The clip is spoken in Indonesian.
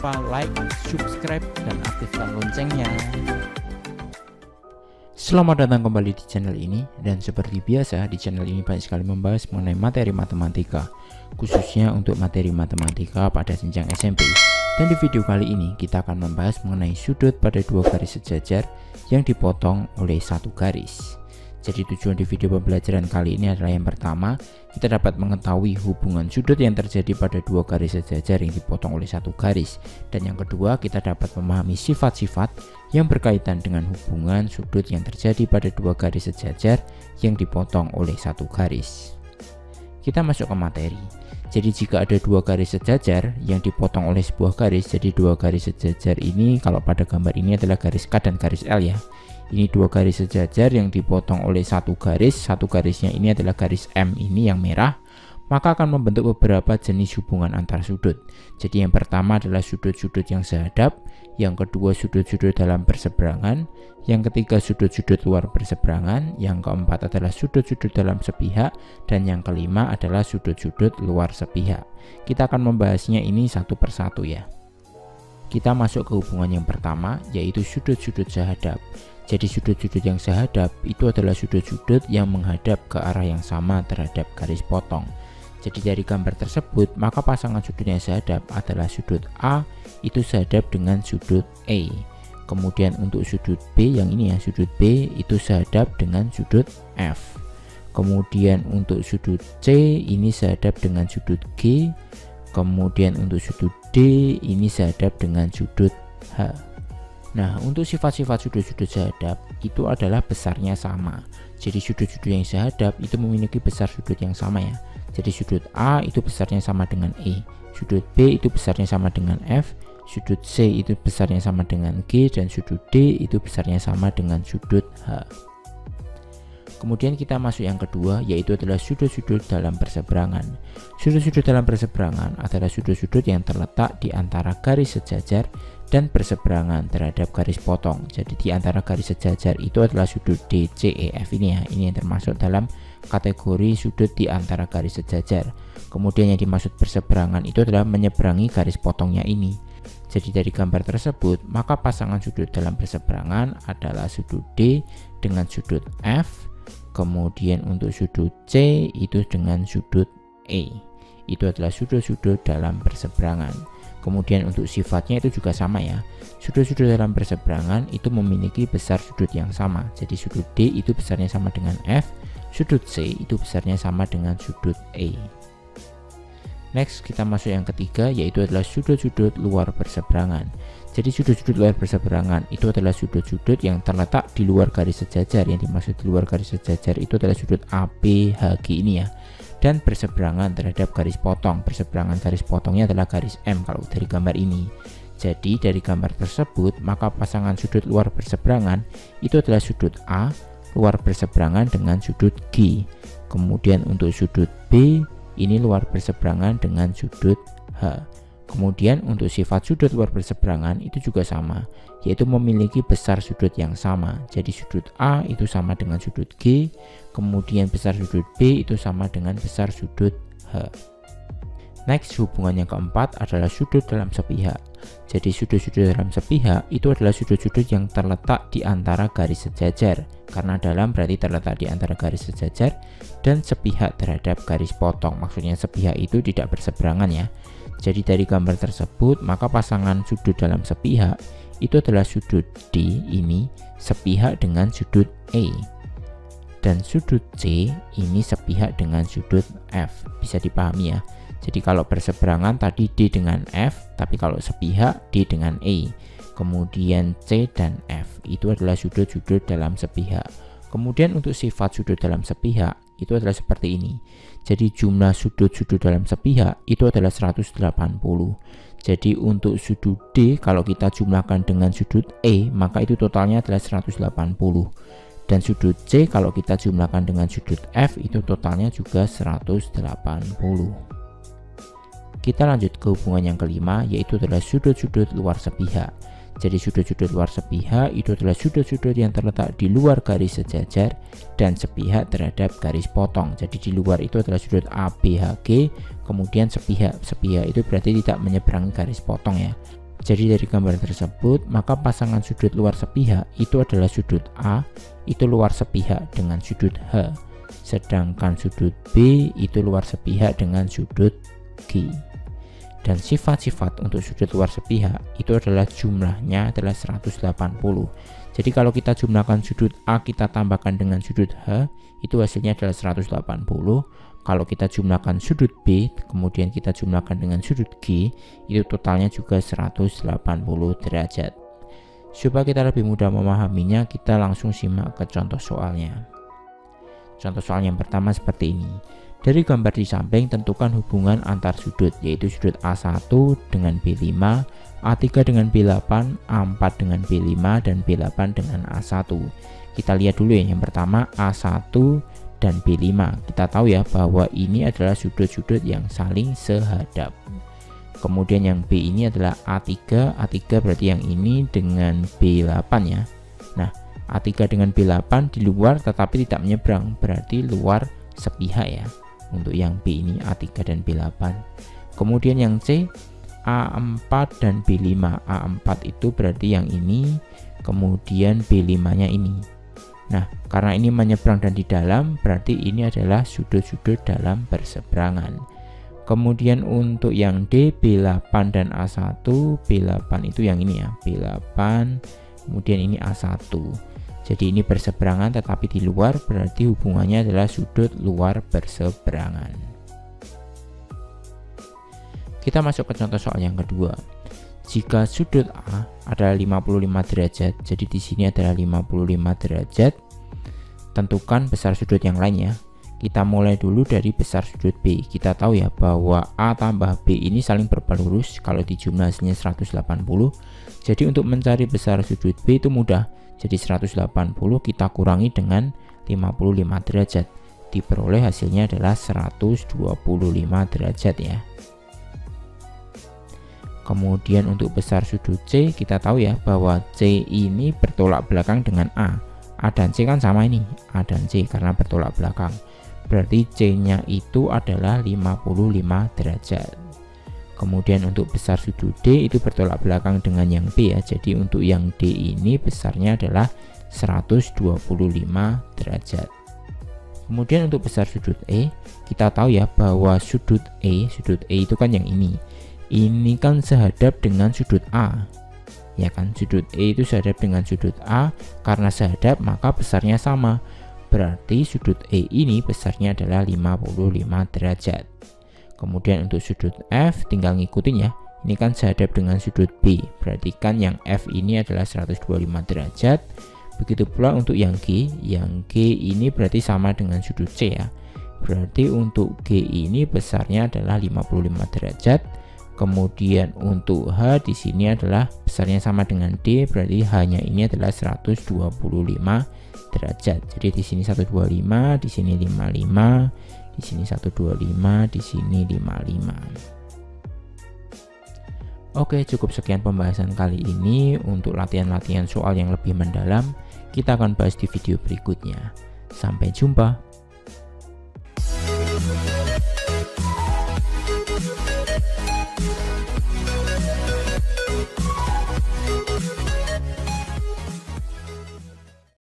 lupa like, subscribe, dan aktifkan loncengnya. Selamat datang kembali di channel ini, dan seperti biasa di channel ini banyak sekali membahas mengenai materi matematika, khususnya untuk materi matematika pada jenjang SMP. Dan di video kali ini kita akan membahas mengenai sudut pada dua garis sejajar yang dipotong oleh satu garis. Jadi tujuan di video pembelajaran kali ini adalah yang pertama, kita dapat mengetahui hubungan sudut yang terjadi pada dua garis sejajar yang dipotong oleh satu garis. Dan yang kedua, kita dapat memahami sifat-sifat yang berkaitan dengan hubungan sudut yang terjadi pada dua garis sejajar yang dipotong oleh satu garis. Kita masuk ke materi. Jadi jika ada dua garis sejajar yang dipotong oleh sebuah garis, jadi dua garis sejajar ini kalau pada gambar ini adalah garis K dan garis L ya. Ini dua garis sejajar yang dipotong oleh satu garisnya ini adalah garis M ini yang merah, maka akan membentuk beberapa jenis hubungan antar sudut. Jadi yang pertama adalah sudut-sudut yang sehadap, yang kedua sudut-sudut dalam berseberangan, yang ketiga sudut-sudut luar berseberangan, yang keempat adalah sudut-sudut dalam sepihak, dan yang kelima adalah sudut-sudut luar sepihak. Kita akan membahasnya ini satu persatu ya. Kita masuk ke hubungan yang pertama, yaitu sudut-sudut sehadap. Jadi sudut-sudut yang sehadap itu adalah sudut-sudut yang menghadap ke arah yang sama terhadap garis potong. Jadi dari gambar tersebut, maka pasangan sudut yang sehadap adalah sudut A itu sehadap dengan sudut E. Kemudian untuk sudut B yang ini ya, sudut B itu sehadap dengan sudut F. Kemudian untuk sudut C ini sehadap dengan sudut G. Kemudian untuk sudut D ini sehadap dengan sudut H. Nah, untuk sifat-sifat sudut-sudut sehadap itu adalah besarnya sama. Jadi sudut-sudut yang sehadap itu memiliki besar sudut yang sama ya. Jadi sudut A itu besarnya sama dengan E, sudut B itu besarnya sama dengan F, sudut C itu besarnya sama dengan G, dan sudut D itu besarnya sama dengan sudut H. Kemudian kita masuk yang kedua, yaitu adalah sudut-sudut dalam berseberangan. Sudut-sudut dalam berseberangan adalah sudut-sudut yang terletak di antara garis sejajar dan berseberangan terhadap garis potong. Jadi di antara garis sejajar itu adalah sudut D, C, E, F ini ya. Ini yang termasuk dalam kategori sudut di antara garis sejajar. Kemudian yang dimaksud berseberangan itu adalah menyeberangi garis potongnya ini. Jadi dari gambar tersebut, maka pasangan sudut dalam berseberangan adalah sudut D dengan sudut F. Kemudian untuk sudut C itu dengan sudut E. Itu adalah sudut-sudut dalam berseberangan. Kemudian untuk sifatnya itu juga sama ya. Sudut-sudut dalam berseberangan itu memiliki besar sudut yang sama. Jadi sudut D itu besarnya sama dengan F, sudut C itu besarnya sama dengan sudut E. Next kita masuk yang ketiga, yaitu adalah sudut-sudut luar berseberangan. Jadi sudut-sudut luar berseberangan itu adalah sudut-sudut yang terletak di luar garis sejajar. Yang dimaksud di luar garis sejajar itu adalah sudut ABHG ini ya, dan berseberangan terhadap garis potong. Berseberangan garis potongnya adalah garis M kalau dari gambar ini. Jadi dari gambar tersebut, maka pasangan sudut luar berseberangan itu adalah sudut A luar berseberangan dengan sudut G. Kemudian untuk sudut B ini luar berseberangan dengan sudut H. Kemudian untuk sifat sudut luar berseberangan itu juga sama, yaitu memiliki besar sudut yang sama. Jadi sudut A itu sama dengan sudut G, kemudian besar sudut B itu sama dengan besar sudut H. Next, hubungan yang keempat adalah sudut dalam sepihak. Jadi sudut-sudut dalam sepihak itu adalah sudut-sudut yang terletak di antara garis sejajar. Karena dalam berarti terletak di antara garis sejajar dan sepihak terhadap garis potong. Maksudnya sepihak itu tidak berseberangan ya. Jadi dari gambar tersebut, maka pasangan sudut dalam sepihak itu adalah sudut D ini sepihak dengan sudut E, dan sudut C ini sepihak dengan sudut F. Bisa dipahami ya. Jadi kalau berseberangan tadi D dengan F, tapi kalau sepihak D dengan E. Kemudian C dan F itu adalah sudut-sudut dalam sepihak. Kemudian untuk sifat sudut dalam sepihak itu adalah seperti ini. Jadi jumlah sudut-sudut dalam sepihak itu adalah 180. Jadi untuk sudut D kalau kita jumlahkan dengan sudut E, maka itu totalnya adalah 180. Dan sudut C kalau kita jumlahkan dengan sudut F itu totalnya juga 180. Kita lanjut ke hubungan yang kelima, yaitu adalah sudut-sudut luar sepihak. Jadi sudut-sudut luar sepihak itu adalah sudut-sudut yang terletak di luar garis sejajar dan sepihak terhadap garis potong. Jadi di luar itu adalah sudut ABHG, kemudian sepihak. Sepihak itu berarti tidak menyeberangi garis potong ya. Jadi dari gambar tersebut, maka pasangan sudut luar sepihak itu adalah sudut A, itu luar sepihak dengan sudut H. Sedangkan sudut B itu luar sepihak dengan sudut G. Dan sifat-sifat untuk sudut luar sepihak itu adalah jumlahnya adalah 180. Jadi kalau kita jumlahkan sudut A kita tambahkan dengan sudut H, itu hasilnya adalah 180. Kalau kita jumlahkan sudut B kemudian kita jumlahkan dengan sudut G, itu totalnya juga 180 derajat. Supaya kita lebih mudah memahaminya, kita langsung simak ke contoh soalnya. Contoh soal yang pertama seperti ini. Dari gambar di samping tentukan hubungan antar sudut, yaitu sudut A1 dengan B5, A3 dengan B8, A4 dengan B5, dan B8 dengan A1. Kita lihat dulu ya, yang pertama A1 dan B5. Kita tahu ya bahwa ini adalah sudut-sudut yang saling sehadap. Kemudian yang B ini adalah A3, A3 berarti yang ini dengan B8 ya. Nah, A3 dengan B8 di luar tetapi tidak menyeberang, berarti luar sepihak ya. Untuk yang B ini A3 dan B8. Kemudian yang C A4 dan B5. A4 itu berarti yang ini, kemudian B5 nya ini. Nah, karena ini menyeberang dan di dalam, berarti ini adalah sudut-sudut dalam berseberangan. Kemudian untuk yang D, B8 dan A1, B8 itu yang ini ya, B8, kemudian ini A1. Jadi ini berseberangan tetapi di luar, berarti hubungannya adalah sudut luar berseberangan. Kita masuk ke contoh soal yang kedua. Jika sudut A adalah 55 derajat, jadi di sini adalah 55 derajat, tentukan besar sudut yang lainnya. Kita mulai dulu dari besar sudut B. Kita tahu ya bahwa A tambah B ini saling berbalik lurus, kalau dijumlah hasilnya 180. Jadi untuk mencari besar sudut B itu mudah. Jadi 180 kita kurangi dengan 55 derajat. Diperoleh hasilnya adalah 125 derajat ya. Kemudian untuk besar sudut C, kita tahu ya bahwa C ini bertolak belakang dengan A. A dan C kan sama ini, A dan C karena bertolak belakang. Berarti C-nya itu adalah 55 derajat. Kemudian untuk besar sudut D itu bertolak belakang dengan yang B ya. Jadi untuk yang D ini besarnya adalah 125 derajat. Kemudian untuk besar sudut E, kita tahu ya bahwa sudut E itu kan yang ini. Ini kan sehadap dengan sudut A. Ya kan, sudut E itu sehadap dengan sudut A, karena sehadap maka besarnya sama. Berarti sudut E ini besarnya adalah 55 derajat. Kemudian untuk sudut F tinggal ngikutin ya. Ini kan sehadap dengan sudut B, berarti kan yang F ini adalah 125 derajat. Begitu pula untuk yang G ini berarti sama dengan sudut C ya. Berarti untuk G ini besarnya adalah 55 derajat. Kemudian untuk H di sini adalah besarnya sama dengan D, berarti H-nya ini adalah 125 derajat. Jadi di sini 125, di sini 55, di sini 125, di sini 55. Oke, cukup sekian pembahasan kali ini. Untuk latihan-latihan soal yang lebih mendalam, kita akan bahas di video berikutnya. Sampai jumpa.